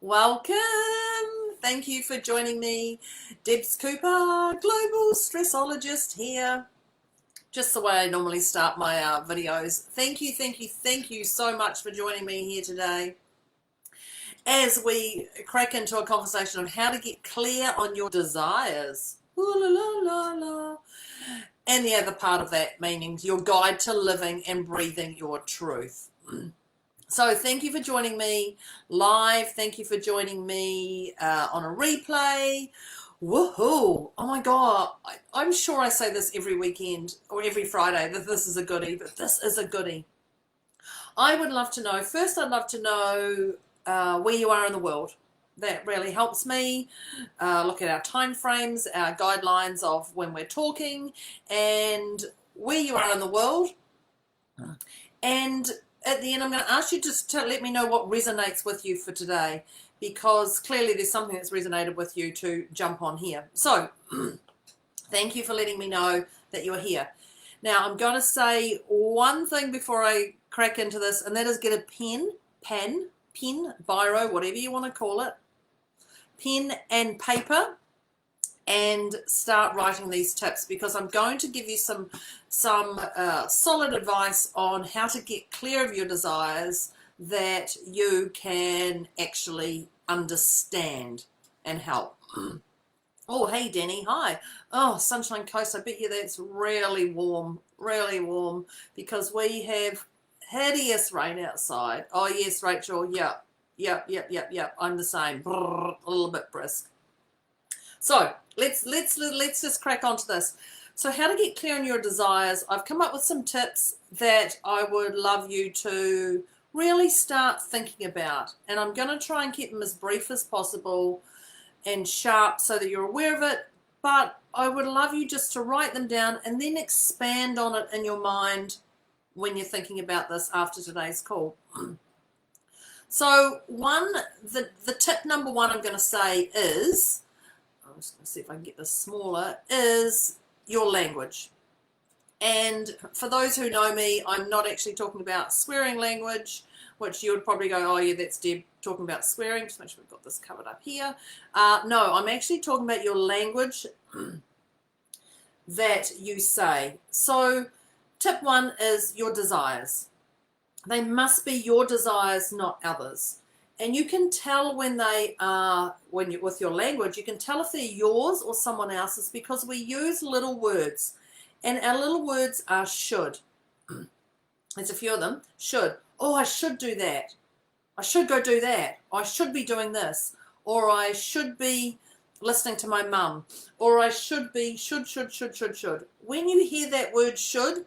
Welcome. Thank you for joining me. Debz Cooper, Global Stressologist here. Just the way I normally start my videos. Thank you so much for joining me here today as we crack into a conversation of how to get clear on your desires. Ooh, la, la, la, la. And the other part of that meaning your guide to living and breathing your truth. So thank you for joining me live. Thank you for joining me on a replay. Woohoo! Oh my God. I'm sure I say this every weekend or every Friday that this is a goodie, but this is a goodie. I would love to know, first I'd love to know where you are in the world. That really helps me look at our time frames, our guidelines of when we're talking, and where you are in the world. And at the end, I'm going to ask you just to let me know what resonates with you for today, because clearly there's something that's resonated with you to jump on here. So thank you for letting me know that you're here. Now, I'm going to say one thing before I crack into this, and that is get a pen, biro, whatever you want to call it, pen and paper, and start writing these tips, because I'm going to give you some solid advice on how to get clear of your desires that you can actually understand and help. Oh, hey, Danny. Hi. Oh, Sunshine Coast. I bet you that's really warm, because we have hideous rain outside. Oh, yes, Rachel. Yep. I'm the same. Brrr, a little bit brisk. So let's just crack onto this. So how to get clear on your desires. I've come up with some tips that I would love you to really start thinking about. And I'm going to try and keep them as brief as possible and sharp so that you're aware of it. But I would love you just to write them down and then expand on it in your mind when you're thinking about this after today's call. So the tip number one I'm going to say is, I'm just going to see if I can get this smaller, is your language. And for those who know me, I'm not actually talking about swearing language, which you would probably go, oh yeah, that's Deb talking about swearing. Just make sure we've got this covered up here. No, I'm actually talking about your language that you say. So tip one is your desires. They must be your desires, not others. And you can tell when they are, with your language, you can tell if they're yours or someone else's, because we use little words. And our little words are should. There's a few of them. Should. Oh, I should do that. I should go do that. I should be doing this. Or I should be listening to my mum. Or I should be, should. When you hear that word should,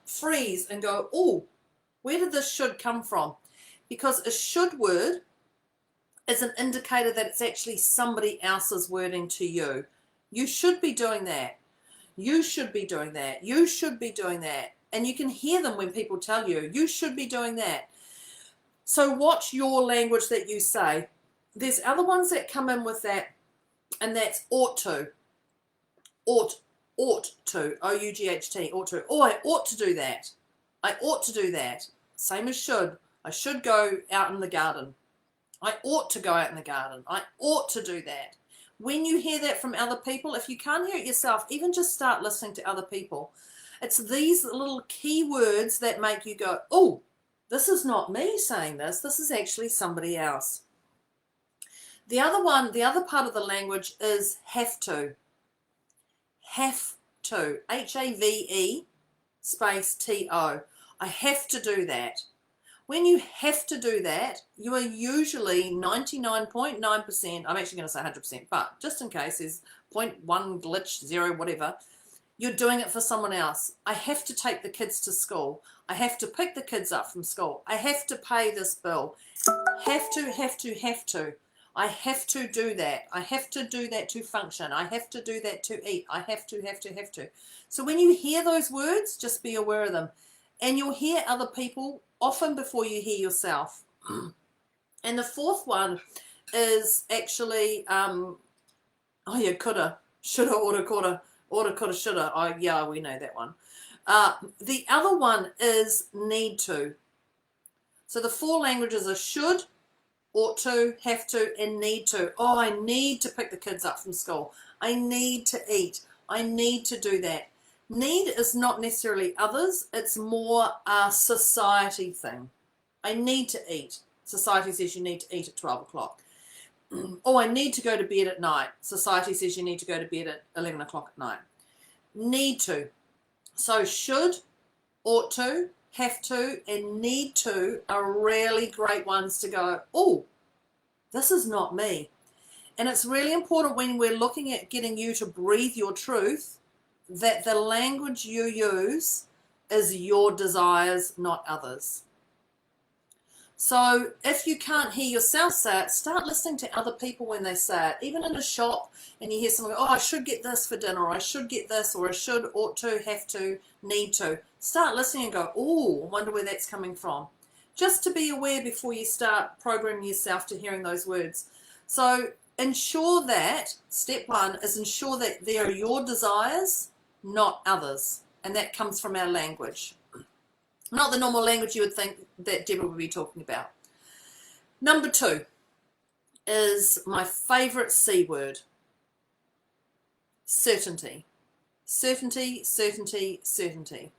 freeze and go, oh, where did this should come from? Because a should word is an indicator that it's actually somebody else's wording to you. You should be doing that. You should be doing that. You should be doing that. And you can hear them when people tell you, you should be doing that. So watch your language that you say. There's other ones that come in with that, and that's ought to. Ought to. O-U-G-H-T, ought to. Oh, I ought to do that. I ought to do that. Same as should. I should go out in the garden. I ought to go out in the garden. I ought to do that. When you hear that from other people, if you can't hear it yourself, even just start listening to other people. It's these little key words that make you go, oh, this is not me saying this. This is actually somebody else. The other part of the language is have to. Have to. H-A-V-E space T-O. I have to do that. When you have to do that, you are usually 99.9%, I'm actually going to say 100%, but just in case there's 0.1 glitch, 0, whatever, you're doing it for someone else. I have to take the kids to school. I have to pick the kids up from school. I have to pay this bill. Have to. I have to do that. I have to do that to function. I have to do that to eat. I have to. So when you hear those words, just be aware of them. And you'll hear other people often before you hear yourself. And the fourth one is actually, oh yeah, coulda, shoulda, oughta, coulda, shoulda. Oh yeah, we know that one. The other one is need to. So the four languages are should, ought to, have to, and need to. Oh, I need to pick the kids up from school. I need to eat. I need to do that. Need is not necessarily others. It's more a society thing. I need to eat. Society says you need to eat at 12 o'clock. Oh, I need to go to bed at night. Society says you need to go to bed at 11 o'clock at night. Need to. So should, ought to, have to, and need to are really great ones to go, oh, this is not me. And it's really important when we're looking at getting you to breathe your truth that the language you use is your desires, not others. So if you can't hear yourself say it, start listening to other people when they say it. Even in a shop and you hear someone go, oh, I should get this for dinner, or I should get this, or I should, ought to, have to, need to. Start listening and go, oh, I wonder where that's coming from. Just to be aware before you start programming yourself to hearing those words. So ensure that, step one is ensure that they are your desires, not others. And that comes from our language. Not the normal language you would think that Deborah would be talking about. Number 2 is my favourite C word. Certainty. Certainty, certainty, certainty.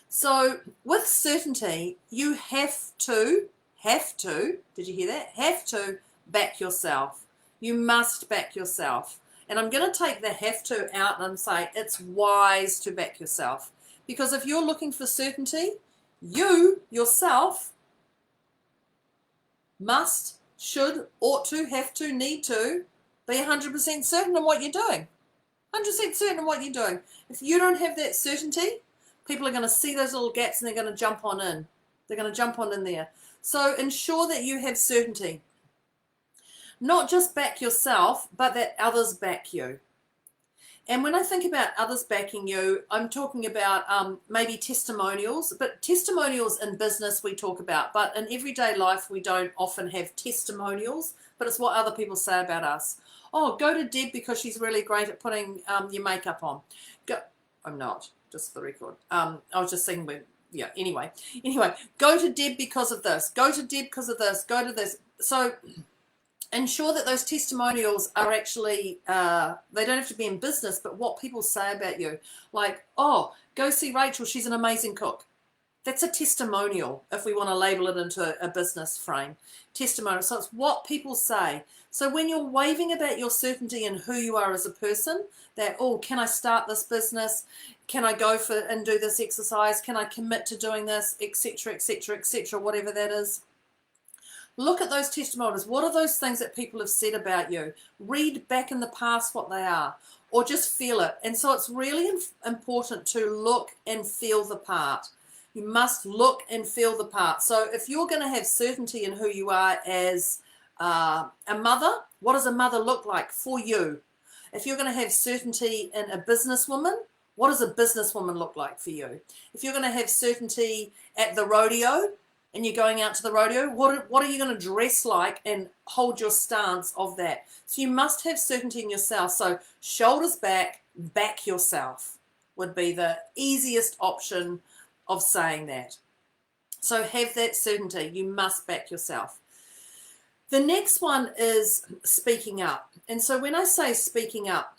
So with certainty, you have to, did you hear that? Have to back yourself. You must back yourself. And I'm going to take the have to out and say it's wise to back yourself. Because if you're looking for certainty, you yourself must, should, ought to, have to, need to be 100% certain in what you're doing. 100% certain in what you're doing. If you don't have that certainty, people are going to see those little gaps and they're going to jump on in. They're going to jump on in there. So ensure that you have certainty. Not just back yourself, but that others back you. And when I think about others backing you, I'm talking about maybe testimonials, but testimonials in business we talk about, but in everyday life we don't often have testimonials, but it's what other people say about us. Oh, go to Deb because she's really great at putting your makeup on. I'm not, just for the record. I was just saying, yeah, anyway, go to Deb because of this, go to Deb because of this, go to this. So ensure that those testimonials are actually, they don't have to be in business, but what people say about you. Like, oh, go see Rachel, she's an amazing cook. That's a testimonial if we want to label it into a business frame. Testimonial. So it's what people say. So when you're waving about your certainty in who you are as a person, that, oh, can I start this business? Can I go for and do this exercise? Can I commit to doing this, etc., etc., etc., whatever that is? Look at those testimonials. What are those things that people have said about you? Read back in the past what they are, or just feel it. And so it's really important to look and feel the part. You must look and feel the part. So if you're going to have certainty in who you are as a mother, what does a mother look like for you? If you're going to have certainty in a businesswoman, what does a businesswoman look like for you? If you're going to have certainty at the rodeo, and you're going out to the rodeo, what are you going to dress like and hold your stance of that? So you must have certainty in yourself. So shoulders back, back yourself would be the easiest option of saying that. So have that certainty. You must back yourself. The next one is speaking up. And so when I say speaking up,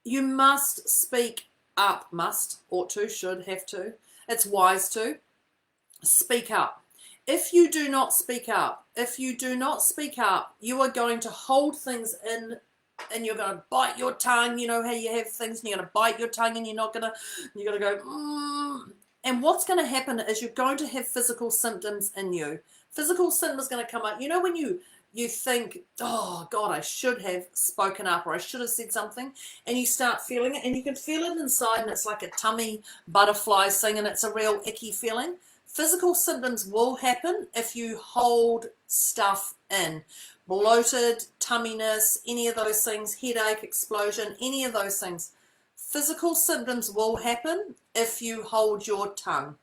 you must speak up. Must, ought to, should, have to. It's wise to. Speak up. If you do not speak up, you are going to hold things in and you're going to bite your tongue. You know how you have things and you're going to bite your tongue and you're going to go, And what's going to happen is you're going to have physical symptoms in you. Physical symptoms are going to come up. You know when you think, oh God, I should have spoken up or I should have said something, and you start feeling it and you can feel it inside and it's like a tummy butterfly thing and it's a real icky feeling. Physical symptoms will happen if you hold stuff in. Bloated, tumminess, any of those things, headache, explosion, any of those things. Physical symptoms will happen if you hold your tongue.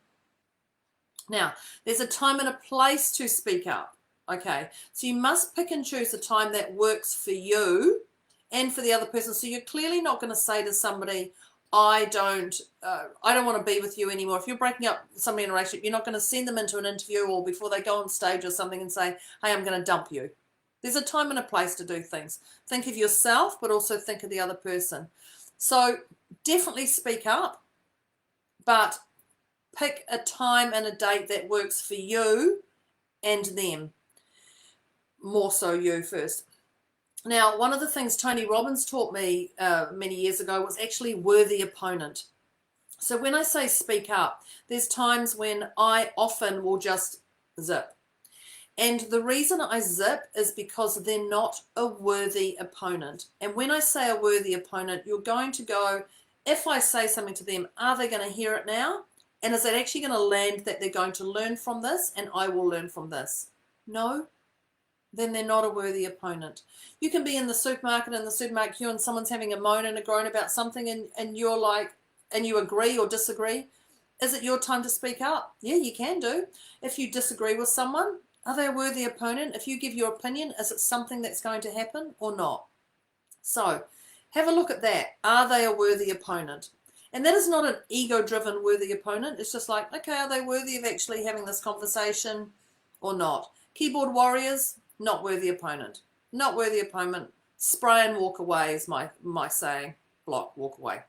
Now, there's a time and a place to speak up, okay? So you must pick and choose a time that works for you and for the other person. So you're clearly not going to say to somebody, I don't want to be with you anymore. If you're breaking up somebody in a relationship, you're not going to send them into an interview or before they go on stage or something and say, hey, I'm going to dump you. There's a time and a place to do things. Think of yourself, but also think of the other person. So definitely speak up, but pick a time and a date that works for you and them. More so you first. Now, one of the things Tony Robbins taught me many years ago was actually worthy opponent. So when I say speak up, there's times when I often will just zip. And the reason I zip is because they're not a worthy opponent. And when I say a worthy opponent, you're going to go, if I say something to them, are they going to hear it now? And is it actually going to land that they're going to learn from this and I will learn from this? No, then they're not a worthy opponent. You can be in the supermarket queue and someone's having a moan and a groan about something and you're like, and you agree or disagree. Is it your time to speak up? Yeah, you can do. If you disagree with someone, are they a worthy opponent? If you give your opinion, is it something that's going to happen or not? So have a look at that. Are they a worthy opponent? And that is not an ego-driven worthy opponent. It's just like, okay, are they worthy of actually having this conversation or not? Keyboard warriors, not worthy opponent. Not worthy opponent. Spray and walk away is my saying. Block, walk away.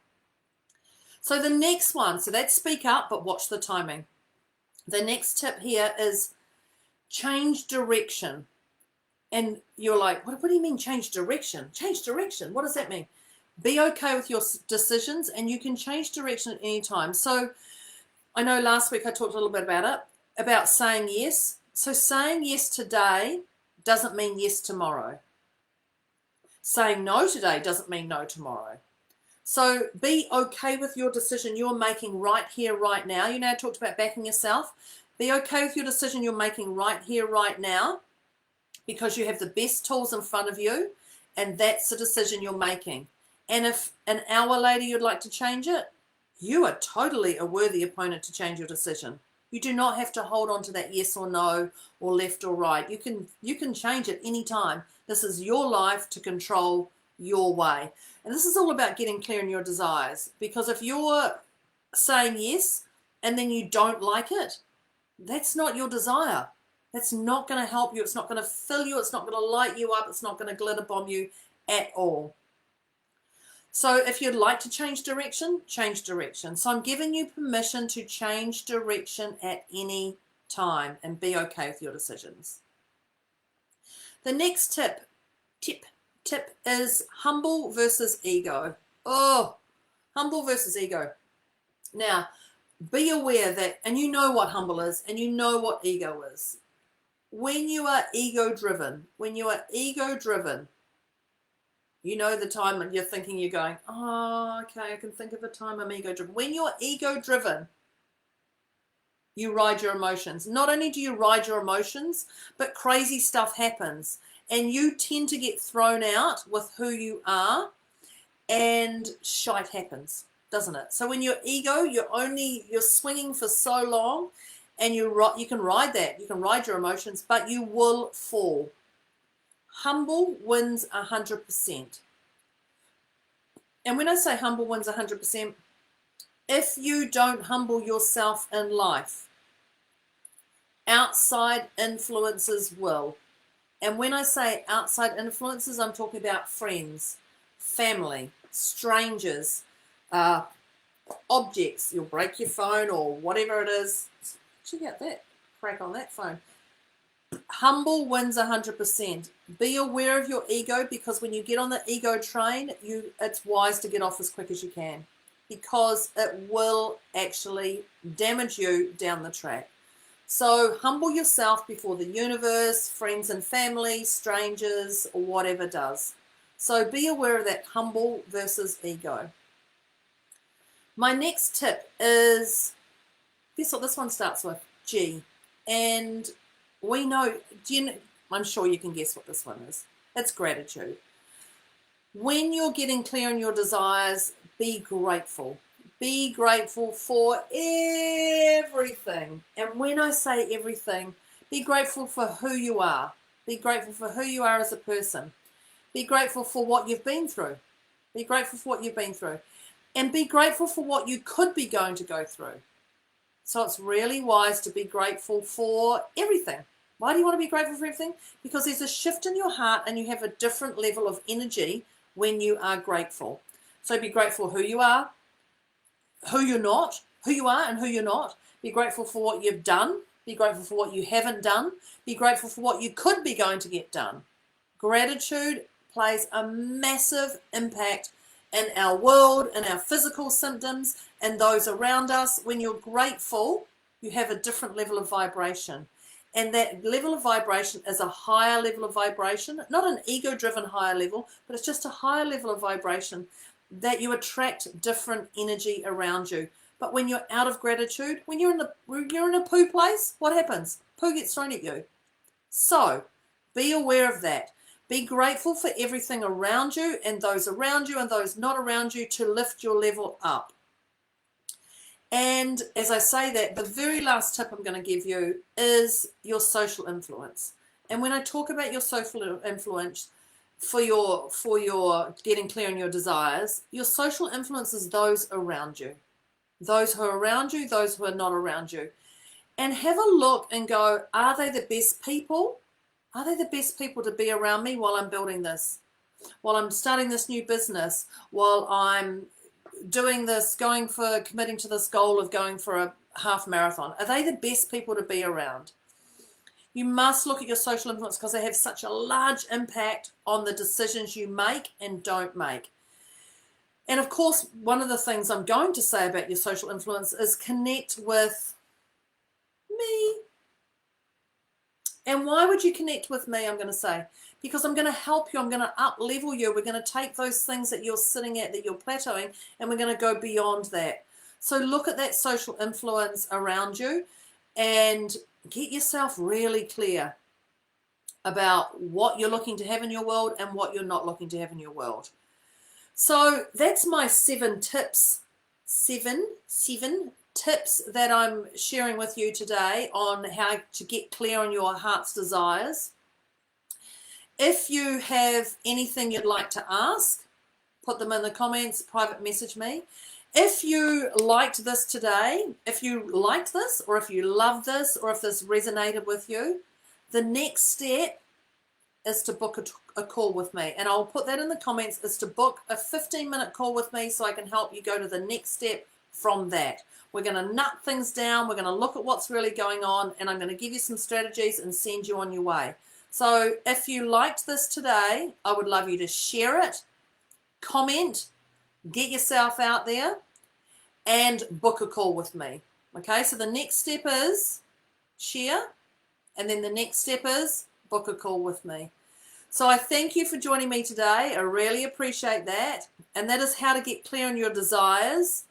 So the next one, so that's speak up, but watch the timing. The next tip here is change direction. And you're like, what do you mean change direction? Change direction, what does that mean? Be okay with your decisions and you can change direction at any time. So I know last week I talked a little bit about it, about saying yes. So saying yes today doesn't mean yes tomorrow. Saying no today doesn't mean no tomorrow. So be okay with your decision you're making right here, right now. You know, I talked about backing yourself. Be okay with your decision you're making right here, right now, because you have the best tools in front of you, and that's the decision you're making. And if an hour later you'd like to change it, you are totally a worthy opponent to change your decision. You do not have to hold on to that yes or no or left or right. You can change it anytime. This is your life to control your way. And this is all about getting clear in your desires, because if you're saying yes and then you don't like it, that's not your desire. That's not going to help you. It's not going to fill you. It's not going to light you up. It's not going to glitter bomb you at all. So if you'd like to change direction, change direction. So I'm giving you permission to change direction at any time and be okay with your decisions. The next tip is humble versus ego. Oh, humble versus ego. Now, be aware that, and you know what humble is, and you know what ego is. When you are ego-driven, you know the time when you're thinking, you're going, oh, okay, I can think of a time I'm ego-driven. When you're ego-driven, you ride your emotions. Not only do you ride your emotions, but crazy stuff happens. And you tend to get thrown out with who you are, and shite happens, doesn't it? So when you're ego, you're swinging for so long, and you can ride that. You can ride your emotions, but you will fall. Humble wins 100%. And when I say humble wins 100%, if you don't humble yourself in life, outside influences will. And when I say outside influences, I'm talking about friends, family, strangers, objects. You'll break your phone or whatever it is. Check out that crack on that phone. Humble wins 100%. Be aware of your ego, because when you get on the ego train, it's wise to get off as quick as you can, because it will actually damage you down the track. So humble yourself before the universe, friends and family, strangers, or whatever does. So be aware of that humble versus ego. My next tip is, guess what this one starts with? G. And we know, I'm sure you can guess what this one is. It's gratitude. When you're getting clear on your desires, be grateful. Be grateful for everything. And when I say everything, be grateful for who you are. Be grateful for who you are as a person. Be grateful for what you've been through. Be grateful for what you've been through. And be grateful for what you could be going to go through. So it's really wise to be grateful for everything. Why do you want to be grateful for everything? Because there's a shift in your heart and you have a different level of energy when you are grateful. So be grateful who you are, who you're not, who you are and who you're not. Be grateful for what you've done. Be grateful for what you haven't done. Be grateful for what you could be going to get done. Gratitude plays a massive impact in our world, in our physical symptoms, and those around us. When you're grateful, you have a different level of vibration. And that level of vibration is a higher level of vibration, not an ego-driven higher level, but it's just a higher level of vibration that you attract different energy around you. But when you're out of gratitude, when you're in a poo place, what happens? Poo gets thrown at you. So be aware of that. Be grateful for everything around you and those not around you to lift your level up. And as I say that, the very last tip I'm going to give you is your social influence. And when I talk about your social influence for your getting clear on your desires, your social influence is those around you. Those who are around you, those who are not around you. And have a look and go, are they the best people? Are they the best people to be around me while I'm building this? While I'm starting this new business? While I'm doing this, committing to this goal of going for a half marathon? Are they the best people to be around? You must look at your social influence because they have such a large impact on the decisions you make and don't make. And of course, one of the things I'm going to say about your social influence is connect with me. And why would you connect with me, I'm going to say? Because I'm going to help you. I'm going to up-level you. We're going to take those things that you're sitting at, that you're plateauing, and we're going to go beyond that. So look at that social influence around you and get yourself really clear about what you're looking to have in your world and what you're not looking to have in your world. So that's my 7 tips. Seven tips that I'm sharing with you today on how to get clear on your heart's desires. If you have anything you'd like to ask, put them in the comments, private message me. If you liked this today, if you liked this, or if you love this, or if this resonated with you, the next step is to book a call with me. And I'll put that in the comments, is to book a 15-minute call with me so I can help you go to the next step from that. We're going to nut things down. We're going to look at what's really going on, and I'm going to give you some strategies and send you on your way. So if you liked this today, I would love you to share it, comment, get yourself out there, and book a call with me. Okay, so the next step is share, and then the next step is book a call with me. So I thank you for joining me today. I really appreciate that. And that is how to get clear on your desires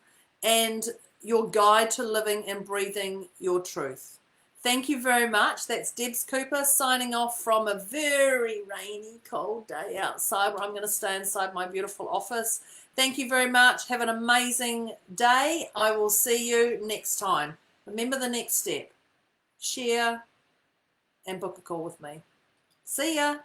and your guide to living and breathing your truth. Thank you very much. That's Debz Cooper signing off from a very rainy, cold day outside where I'm going to stay inside my beautiful office. Thank you very much. Have an amazing day. I will see you next time. Remember the next step. Share and book a call with me. See ya.